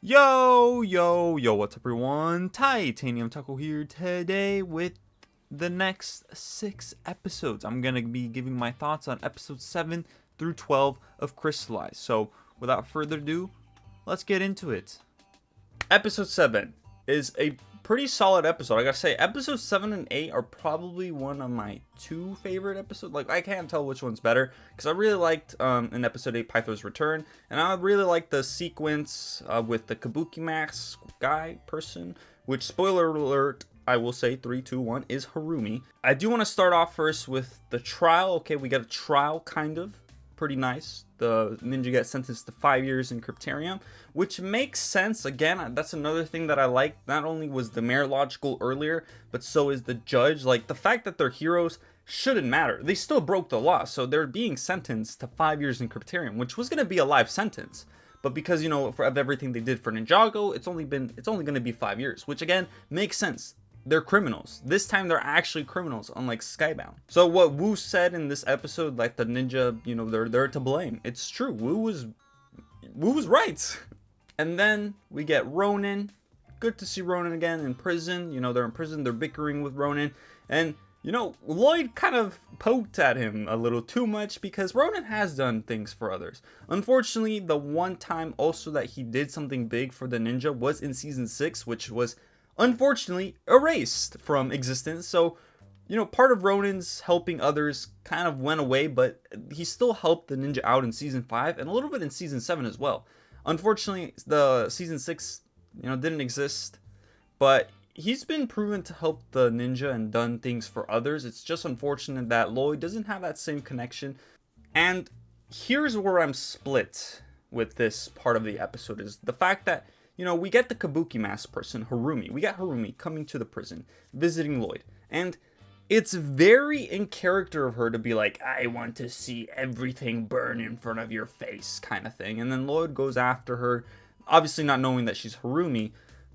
Yo, what's up everyone? Titanium Taco here today with the next 6 episodes. I'm going to be giving my thoughts on episodes 7 through 12 of Crystallize. So, without further ado, let's get into it. Episode 7 is a pretty solid episode. I gotta say, episodes 7 and 8 are probably one of my 2 favorite episodes. Like, I can't tell which one's better, because I really liked, in episode 8, Pythor's return, and I really liked the sequence with the Kabuki mask guy person, which, spoiler alert, I will say 3, 2, 1 is Harumi. I do want to start off first with the trial. Okay, we got a trial, kind of. Pretty nice. The ninja gets sentenced to 5 years in Cryptarium, which makes sense. Again, that's another thing that I like. Not only was the mayor logical earlier, but so is the judge. Like, the fact that they're heroes shouldn't matter. They still broke the law, so they're being sentenced to 5 years in Cryptarium, which was going to be a life sentence. But because, you know, of everything they did for Ninjago, it's only going to be 5 years, which again makes sense. They're criminals. This time they're actually criminals, unlike Skybound. So what Wu said in this episode, like the ninja, you know, they're to blame. It's true. Wu was right. And then we get Ronin. Good to see Ronin again in prison. You know, they're in prison. They're bickering with Ronin. And, you know, Lloyd kind of poked at him a little too much because Ronin has done things for others. Unfortunately, the one time also that he did something big for the ninja was in season 6, which was unfortunately erased from existence. So, you know, part of Ronin's helping others kind of went away, but he still helped the ninja out in season 5 and a little bit in season 7 as well. Unfortunately, the season 6, you know, didn't exist, but he's been proven to help the ninja and done things for others. It's just unfortunate that Lloyd doesn't have that same connection. And here's where I'm split with this part of the episode, is the fact that, you know, we get the Kabuki mask person, Harumi. We got Harumi coming to the prison, visiting Lloyd. And it's very in character of her to be like, I want to see everything burn in front of your face, kind of thing. And then Lloyd goes after her, obviously not knowing that she's Harumi,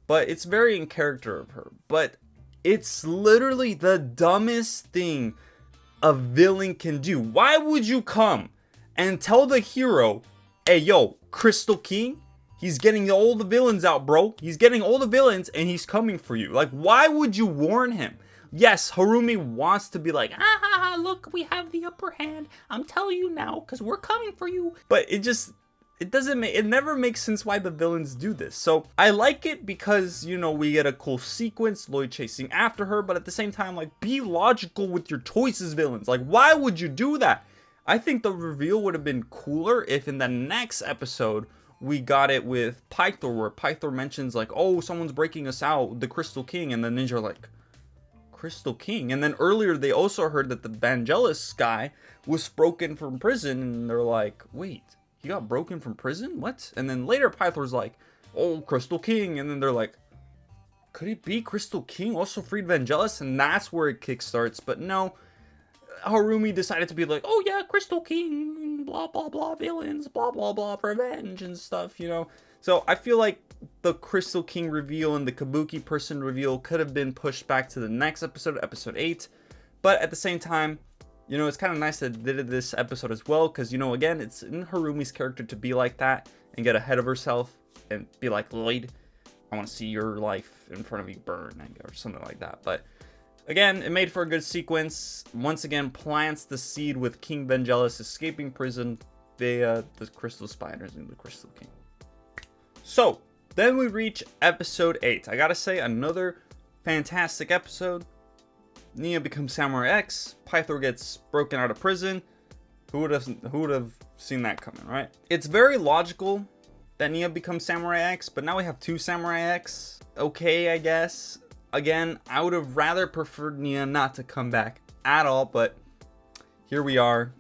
but it's very in character of her. But it's literally the dumbest thing a villain can do. Why would you come and tell the hero, hey, yo, Crystal King? He's getting all the villains out, bro. He's getting all the villains and he's coming for you. Like, why would you warn him? Yes, Harumi wants to be like, look, we have the upper hand. I'm telling you now, because we're coming for you. But it never makes sense why the villains do this. So I like it because, you know, we get a cool sequence, Lloyd chasing after her, but at the same time, like, be logical with your choices, villains. Like, why would you do that? I think the reveal would have been cooler if in the next episode we got it with Pythor, where Pythor mentions like, oh, someone's breaking us out, the Crystal King, and the ninja are like, Crystal King? And then earlier they also heard that the Vangelis guy was broken from prison, and they're like, wait, he got broken from prison? What? And then later Pythor's like, oh, Crystal King, and then they're like, could it be Crystal King also freed Vangelis? And that's where it kickstarts. But no, Harumi decided to be like, oh yeah, Crystal King, blah blah blah, villains, blah blah blah, revenge and stuff, you know. So I feel like the Crystal King reveal and the Kabuki person reveal could have been pushed back to the next episode, episode 8. But at the same time, you know, it's kind of nice that they did this episode as well, because, you know, again, it's in Harumi's character to be like that and get ahead of herself and be like, Lloyd, I want to see your life in front of you burn, or something like that. But again, it made for a good sequence. Once again, plants the seed with King Vangelis escaping prison via the Crystal Spiders and the Crystal King. So, then we reach episode 8. I gotta say, another fantastic episode. Nia becomes Samurai X. Pythor gets broken out of prison. Who would have seen that coming, right? It's very logical that Nia becomes Samurai X, but now we have 2 Samurai X. Okay, I guess. Again, I would have rather preferred Nia not to come back at all, but here we are.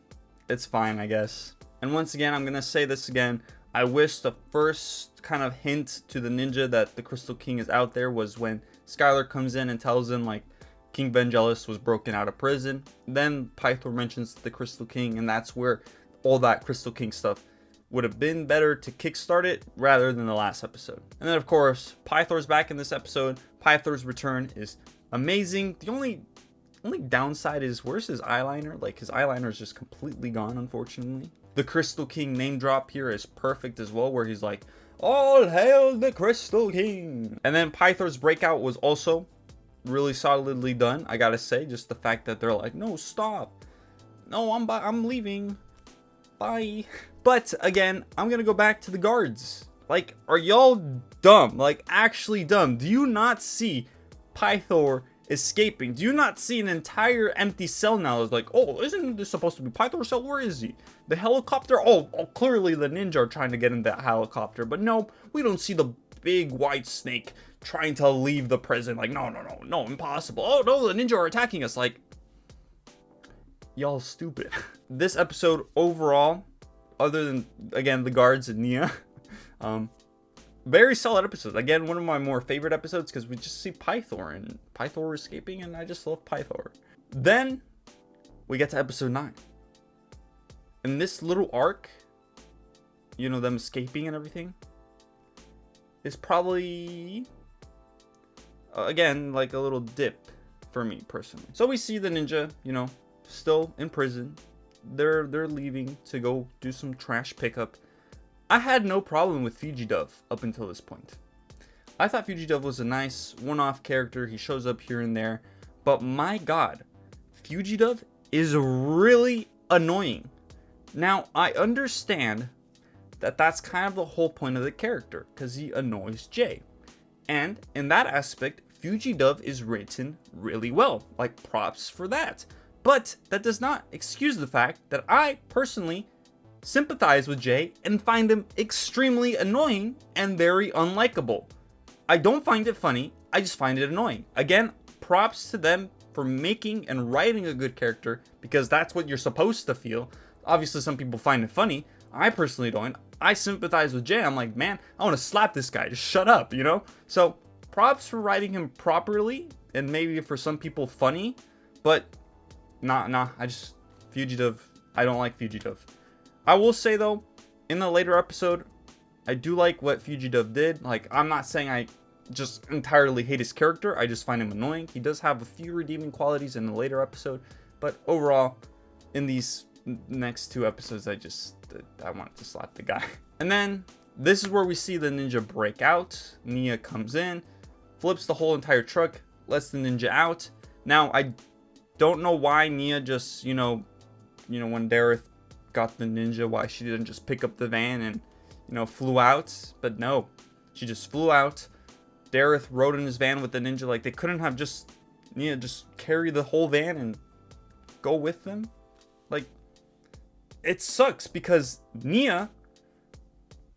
It's fine, I guess. And once again, I'm going to say this again. I wish the first kind of hint to the ninja that the Crystal King is out there was when Skylar comes in and tells him, like, King Vangelis was broken out of prison. Then Pythor mentions the Crystal King, and that's where all that Crystal King stuff would have been better to kickstart it rather than the last episode. And then, of course, Pythor's back in this episode. Pythor's return is amazing. The only downside is, where's his eyeliner? Like, his eyeliner is just completely gone, unfortunately. The Crystal King name drop here is perfect as well, where he's like, All hail the Crystal King. And then Pythor's breakout was also really solidly done, I gotta say. Just the fact that they're like, no, stop. No, I'm leaving. Bye. But again, I'm gonna go back to the guards. Like, are y'all dumb? Like, actually dumb? Do you not see Pythor escaping? Do you not see an entire empty cell now? It's like, oh, isn't this supposed to be Pythor's cell? Where is he? The helicopter? Oh, clearly the ninja are trying to get in that helicopter. But no, we don't see the big white snake trying to leave the prison. Like, no, impossible. Oh, no, the ninja are attacking us. Like, y'all stupid. This episode overall, other than, again, the guards and Nia, very solid episode. Again, one of my more favorite episodes because we just see Pythor and Pythor escaping, and I just love Pythor. Then we get to episode 9. And this little arc, you know, them escaping and everything, is probably, again, like a little dip for me personally. So we see the ninja, you know, still in prison. They're leaving to go do some trash pickup. I had no problem with Fugidove up until this point. I thought Fugidove was a nice one-off character. He shows up here and there. But my god, Fugidove is really annoying. Now, I understand that that's kind of the whole point of the character, because he annoys Jay. And in that aspect, Fugidove is written really well. Like, props for that. But that does not excuse the fact that I personally sympathize with Jay and find him extremely annoying and very unlikable. I don't find it funny, I just find it annoying. Again, props to them for making and writing a good character, because that's what you're supposed to feel. Obviously, some people find it funny. I personally don't. I sympathize with Jay. I'm like, man, I want to slap this guy. Just shut up, you know? So, props for writing him properly, and maybe for some people funny, but nah, Fugidove, I don't like Fugidove. I will say though, in the later episode, I do like what Fugidove did. Like, I'm not saying I just entirely hate his character, I just find him annoying. He does have a few redeeming qualities in the later episode, but overall, in these next 2 episodes, I wanted to slap the guy. And then, this is where we see the ninja break out. Nia comes in, flips the whole entire truck, lets the ninja out. Now, I don't know why Nia just, you know, when Dareth got the ninja, why she didn't just pick up the van and, you know, flew out. But no, she just flew out. Dareth rode in his van with the ninja. Like, they couldn't have just Nia just carry the whole van and go with them. Like, it sucks because Nia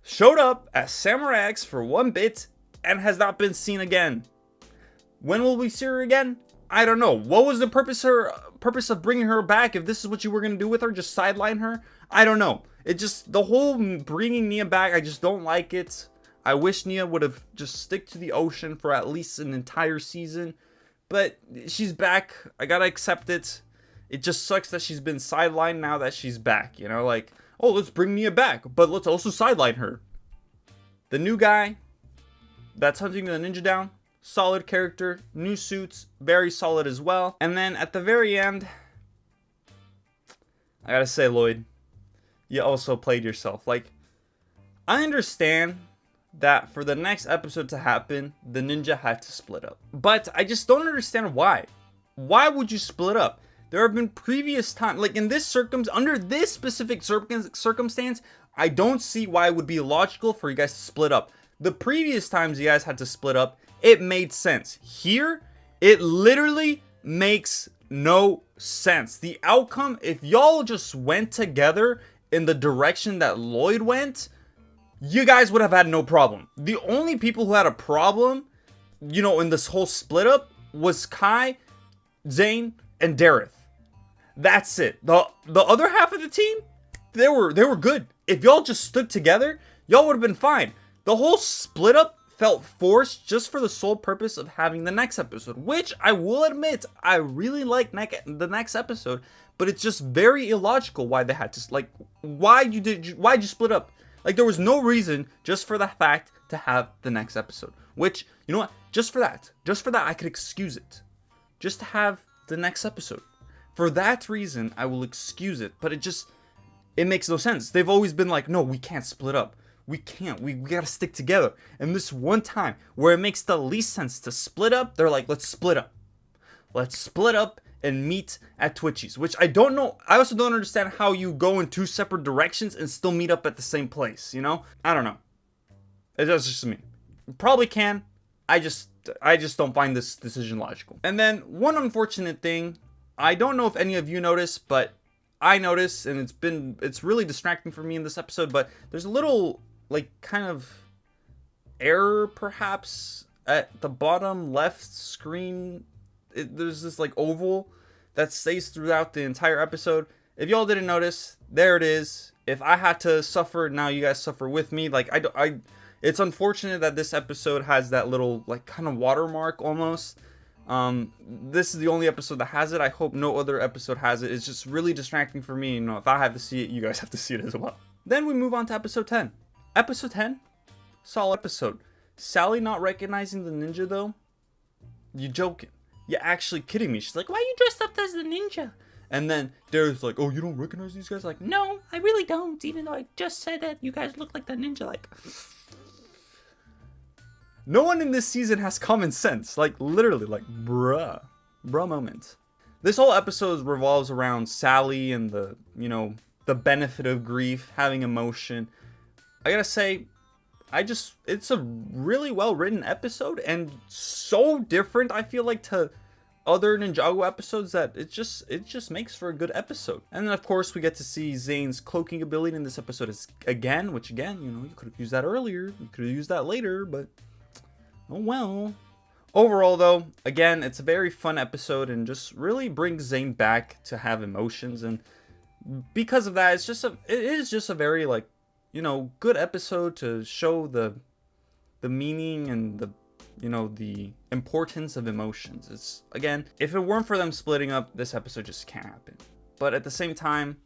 showed up as Samurai X for 1 bit and has not been seen again. When will we see her again? I don't know. What was the purpose of bringing her back? If this is what you were going to do with her, just sideline her? I don't know. It just, the whole bringing Nia back, I just don't like it. I wish Nia would have just stick to the ocean for at least an entire season. But she's back. I gotta accept it. It just sucks that she's been sidelined now that she's back. You know, like, oh, let's bring Nia back, but let's also sideline her. The new guy that's hunting the ninja down, solid character, new suits, very solid as well. And then at the very end, I gotta say, Lloyd, you also played yourself. Like, I understand that for the next episode to happen, the ninja had to split up. But I just don't understand why. Why would you split up? There have been previous times, like in this under this specific circumstance, I don't see why it would be logical for you guys to split up. The previous times you guys had to split up, it made sense. Here, it literally makes no sense. The outcome, if y'all just went together in the direction that Lloyd went, you guys would have had no problem. The only people who had a problem, you know, in this whole split up was Kai, Zane, and Dareth. That's it. The other half of the team, they were good. If y'all just stood together, y'all would have been fine. The whole split up felt forced just for the sole purpose of having the next episode, which I will admit I really like the next episode, but it's just very illogical why they had to, like, why'd you split up? Like, there was no reason just for the fact to have the next episode, which, you know what, just for that I could excuse it. Just to have the next episode. For that reason, I will excuse it, but it makes no sense. They've always been like, no, we can't split up. We can't. We gotta stick together. And this one time where it makes the least sense to split up, they're like, let's split up. Let's split up and meet at Twitchy's, which I don't know. I also don't understand how you go in 2 separate directions and still meet up at the same place, you know? I don't know. That's just me. Probably can. I just don't find this decision logical. And then one unfortunate thing, I don't know if any of you noticed, but I noticed, and it's really distracting for me in this episode, but there's a little, like, kind of error perhaps at the bottom left screen. There's this like oval that stays throughout the entire episode. If y'all didn't notice, there it is. If I had to suffer, now you guys suffer with me. Like, it's unfortunate that this episode has that little, like, kind of watermark almost. This is the only episode that has it. I hope no other episode has it. It's just really distracting for me. You know, if I have to see it, you guys have to see it as well. Then we move on to episode 10. Episode 10, solid episode. Sally not recognizing the ninja though? You joking? You actually kidding me? She's like, why are you dressed up as the ninja? And then Darius like, oh, you don't recognize these guys? Like, no, I really don't. Even though I just said that you guys look like the ninja. Like, no one in this season has common sense. Like, literally, like, bruh moment. This whole episode revolves around Sally and the, you know, the benefit of grief, having emotion. I gotta say, it's a really well written episode and so different, I feel like, to other Ninjago episodes that it just makes for a good episode. And then of course we get to see Zane's cloaking ability in this episode again, which again, you know, you could have used that earlier, you could have used that later, but oh well. Overall though, again, it's a very fun episode and just really brings Zane back to have emotions, and because of that, it is just a very, like, you know, good episode to show the meaning and the, you know, the importance of emotions. It's, again, if it weren't for them splitting up, this episode just can't happen. But at the same time,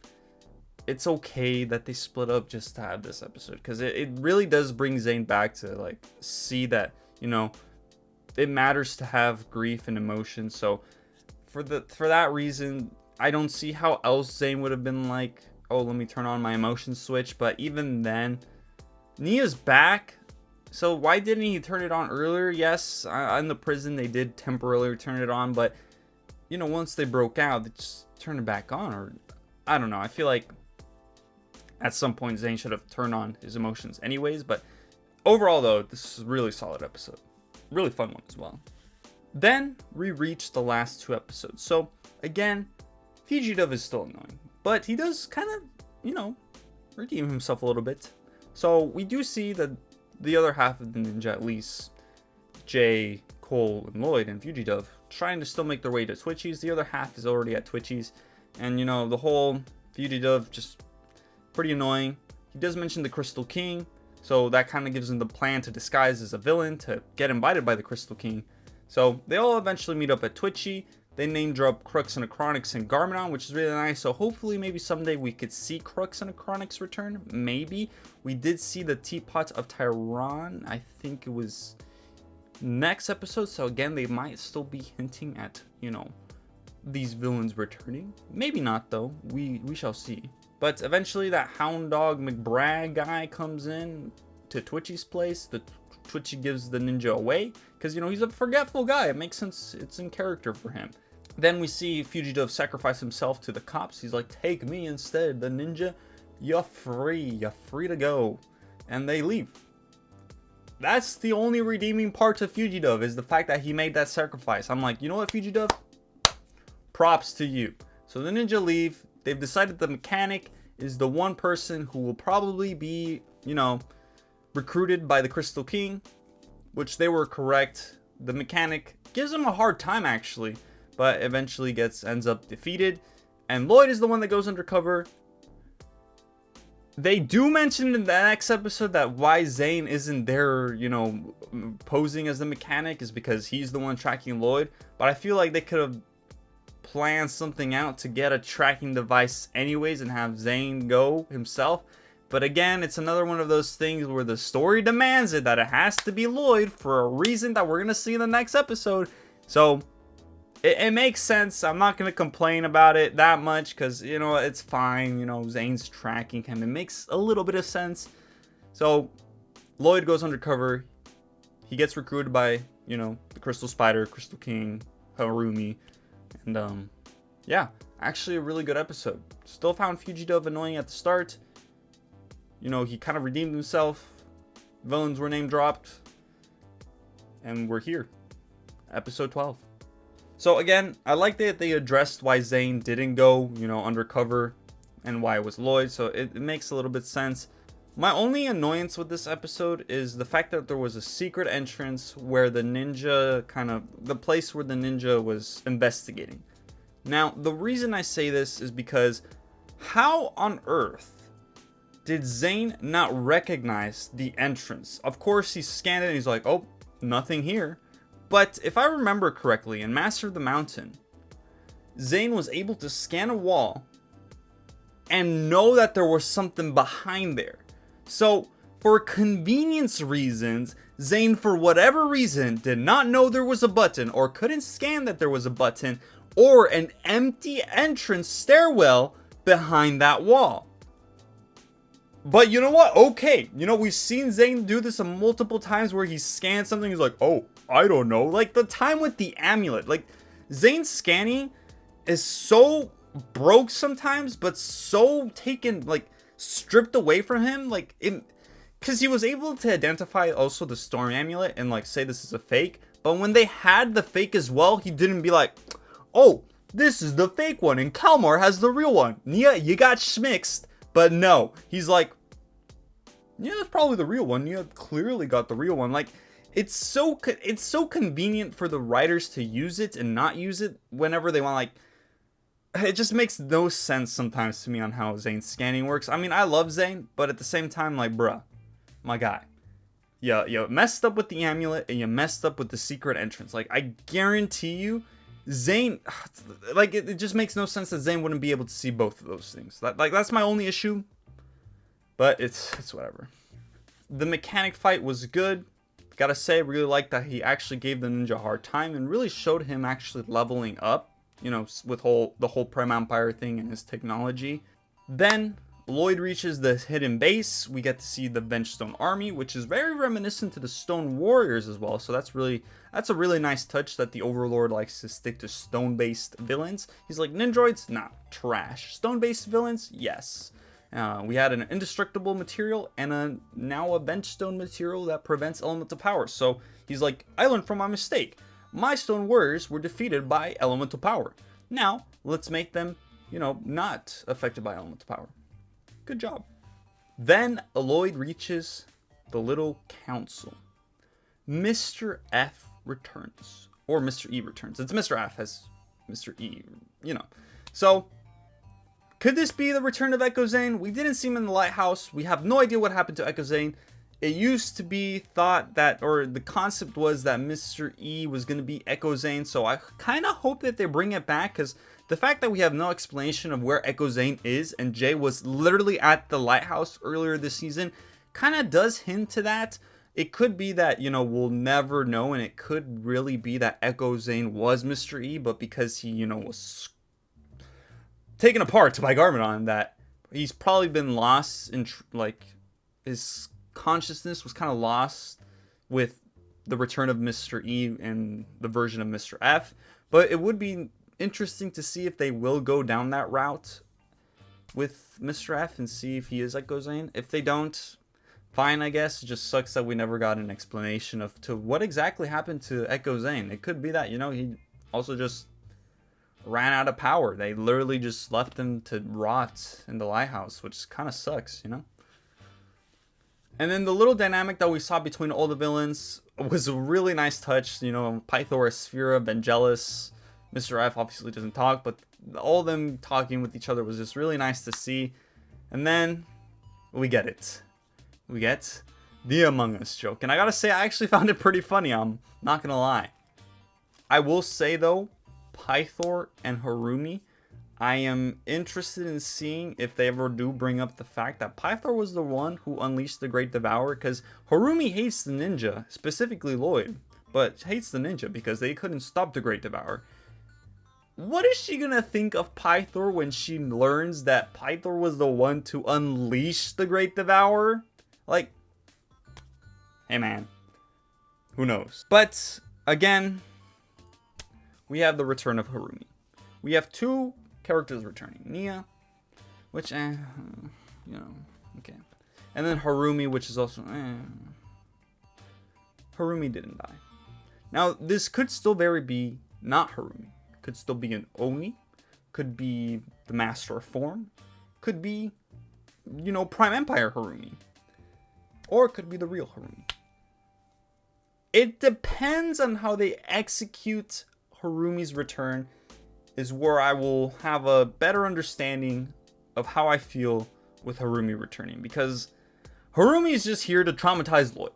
it's okay that they split up just to have this episode, because it really does bring Zane back to, like, see that, you know, it matters to have grief and emotion. So for that reason, I don't see how else Zane would have been like, oh, let me turn on my emotion switch. But even then, Nia's back, so why didn't he turn it on earlier? Yes, in the prison they did temporarily turn it on, but, you know, once they broke out, they just turned it back on. Or I don't know, I feel like at some point Zane should have turned on his emotions anyways. But overall though, this is a really solid episode, really fun one as well. Then we reach the last 2 episodes. So again, Fugitive is still annoying, but he does kind of, you know, redeem himself a little bit. So we do see that the other half of the ninja, at least Jay, Cole, and Lloyd, and Fugitive, trying to still make their way to Twitchy's. The other half is already at Twitchy's, and, you know, the whole Fugitive just pretty annoying. He does mention the Crystal King, so that kind of gives him the plan to disguise as a villain to get invited by the Crystal King. So they all eventually meet up at Twitchy. They name drop Crux and Acronix and Garmadon, which is really nice. So hopefully maybe someday we could see Crux and Acronix return. Maybe. We did see the Teapot of Tyron. I think it was next episode. So again, they might still be hinting at, you know, these villains returning. Maybe not though. We shall see. But eventually that Hound Dog McBragg guy comes in to Twitchy's place. The Twitchy gives the ninja away because, you know, he's a forgetful guy. It makes sense. It's in character for him. Then we see Fugitive sacrifice himself to the cops. He's like, take me instead, the ninja. You're free to go. And they leave. That's the only redeeming part to Fugitive, is the fact that he made that sacrifice. I'm like, you know what, Fugitive? Props to you. So the ninja leave. They've decided the mechanic is the one person who will probably be, you know, recruited by the Crystal King, which they were correct. The mechanic gives him a hard time actually, but eventually ends up defeated, and Lloyd is the one that goes undercover. They do mention in the next episode that why Zane isn't there, you know, posing as the mechanic is because he's the one tracking Lloyd, but I feel like they could have planned something out to get a tracking device anyways and have Zane go himself. But again, it's another one of those things where the story demands it, that it has to be Lloyd for a reason that we're going to see in the next episode. So it makes sense. I'm not going to complain about it that much because, you know, it's fine. You know, Zane's tracking him. It makes a little bit of sense. So Lloyd goes undercover. He gets recruited by, the Crystal Spider, Crystal King, Harumi. And yeah, actually a really good episode. Still found Fugitive annoying at the start. He kind of redeemed himself. Villains were name dropped. And we're here. Episode 12. So again, I like that they addressed why Zane didn't go, undercover, and why it was Lloyd. So it makes a little bit sense. My only annoyance with this episode is the fact that there was a secret entrance where the ninja the place where the ninja was investigating. Now, the reason I say this is because how on earth did Zane not recognize the entrance? Of course, he scanned it and he's like, oh, nothing here. But if I remember correctly, in Master of the Mountain, Zane was able to scan a wall and know that there was something behind there. So, for convenience reasons, Zane, for whatever reason, did not know there was a button, or couldn't scan that there was a button, or an empty entrance stairwell behind that wall. But you know what? Okay. We've seen Zane do this multiple times where he scans something. He's like, oh, I don't know. Like the time with the amulet. Like Zane's scanning is so broke sometimes, but so taken, stripped away from him. Because he was able to identify also the storm amulet and say this is a fake. But when they had the fake as well, he didn't be like, oh, this is the fake one and Kalmar has the real one. Yeah, you got schmixed. But no, he's like, yeah, that's probably the real one. You clearly got the real one. It's so convenient for the writers to use it and not use it whenever they want. It just makes no sense sometimes to me on how Zane's scanning works. I mean, I love Zane, but at the same time, bruh, my guy, you messed up with the amulet and you messed up with the secret entrance. I guarantee you, Zane, it just makes no sense that Zane wouldn't be able to see both of those things. That's my only issue, but it's whatever. The mechanic fight was good. Gotta say, really like that he actually gave the ninja a hard time and really showed him actually leveling up, with the whole Prime Empire thing and his technology. Then Lloyd reaches the hidden base. We get to see the Vengestone army, which is very reminiscent to the Stone Warriors as well. So that's a really nice touch that the Overlord likes to stick to stone-based villains. He's like, Ninjroids? Nah, trash. Stone-based villains? Yes. We had an indestructible material and now a Vengestone material that prevents elemental power. So he's like, I learned from my mistake. My Stone Warriors were defeated by elemental power. Now, let's make them, not affected by elemental power. Good job. Then Lloyd reaches the little council. Mr. F returns. Or Mr. E returns. It's Mr. F as Mr. E, So, could this be the return of Echo Zane? We didn't see him in the lighthouse. We have no idea what happened to Echo Zane. It used to be thought that, or the concept was that Mr. E was going to be Echo Zane. So I kind of hope that they bring it back, because the fact that we have no explanation of where Echo Zane is and Jay was literally at the lighthouse earlier this season kind of does hint to that. It could be that, we'll never know, and it could really be that Echo Zane was Mr. E, but because he, was taken apart by Garmadon, that he's probably been lost in, his consciousness was kind of lost with the return of Mr. E and the version of Mr. F. But it would be interesting to see if they will go down that route with Mr. F and see if he is Echo Zane. If they don't, fine, I guess. It just sucks that we never got an explanation to what exactly happened to Echo Zane. It could be that, he also just ran out of power. They literally just left him to rot in the lighthouse, which kind of sucks, And then the little dynamic that we saw between all the villains was a really nice touch. Pythor, Sphera, Vangelis, Mr. F obviously doesn't talk, but all of them talking with each other was just really nice to see. And then we get it. We get the Among Us joke. And I gotta say, I actually found it pretty funny. I'm not gonna lie. I will say though, Pythor and Harumi, I am interested in seeing if they ever do bring up the fact that Pythor was the one who unleashed the Great Devourer, because Harumi hates the ninja, specifically Lloyd, but hates the ninja because they couldn't stop the Great Devourer. What is she gonna think of Pythor when she learns that Pythor was the one to unleash the Great Devourer? hey man, who knows? But again, we have the return of Harumi. We have two characters returning. Nia, which, you know, okay. And then Harumi, which is also, Harumi didn't die. Now, this could still very be not Harumi. Could still be an Oni. Could be the Master of Form. Could be, you know, Prime Empire Harumi. Or it could be the real Harumi. It depends on how they execute Harumi's return, is where I will have a better understanding of how I feel with Harumi returning. Because Harumi is just here to traumatize Lloyd.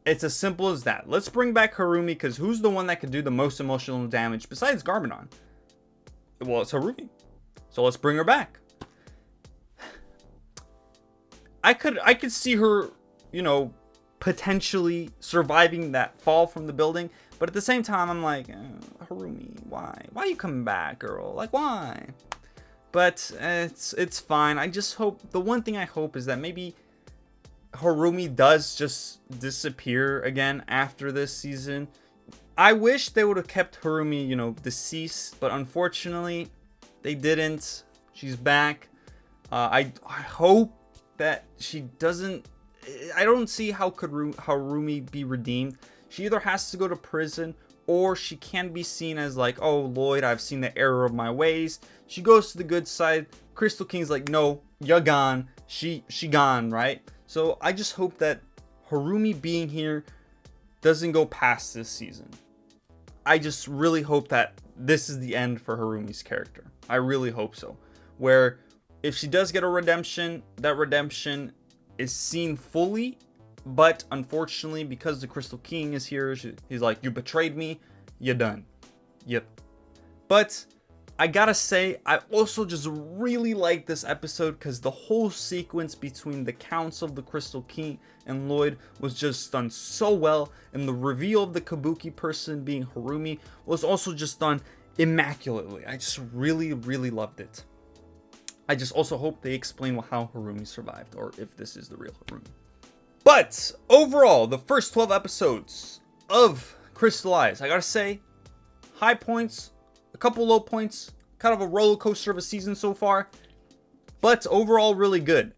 It's as simple as that. Let's bring back Harumi, because who's the one that could do the most emotional damage besides Garmadon? Well, it's Harumi. So let's bring her back. I could see her, you know, potentially surviving that fall from the building, but at the same time, I'm like, Harumi, why? Why are you coming back, girl? Like, why? But it's fine. I just hope, the one thing I hope is that maybe Harumi does just disappear again after this season. I wish they would have kept Harumi, you know, deceased, but unfortunately, they didn't. She's back. I hope that she doesn't. I don't see how could Harumi be redeemed. She either has to go to prison, or she can be seen as like, oh, Lloyd, I've seen the error of my ways. She goes to the good side. Crystal King's like, no, you're gone. She gone, right? So I just hope that Harumi being here doesn't go past this season. I just really hope that this is the end for Harumi's character. I really hope so. Where if she does get a redemption, that redemption is seen fully. But unfortunately, because the Crystal King is here, he's like, you betrayed me, you're done. Yep. But I gotta say, I also just really like this episode because the whole sequence between the counts of the Crystal King and Lloyd was just done so well, and the reveal of the Kabuki person being Harumi was also just done immaculately. I just really, really loved it. I just also hope they explain how Harumi survived, or if this is the real Harumi. But overall, the first 12 episodes of Crystallize, I gotta say, high points, a couple low points, kind of a roller coaster of a season so far, but overall really good.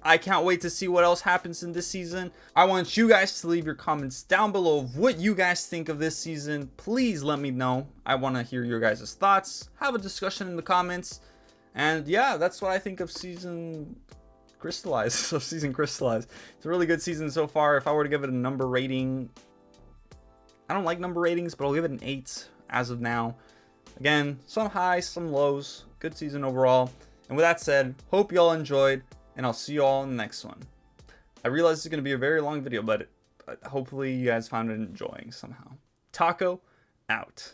I can't wait to see what else happens in this season. I want you guys to leave your comments down below of what you guys think of this season. Please let me know. I want to hear your guys' thoughts. Have a discussion in the comments. And yeah, that's what I think of season Crystallized. So season Crystallized. It's a really good season so far. If I were to give it a number rating, I don't like number ratings, but I'll give it an 8 as of now. Again, some highs, some lows. Good season overall. And with that said, hope you all enjoyed, and I'll see you all in the next one. I realize this is going to be a very long video, but hopefully you guys found it enjoying somehow. Taco, out.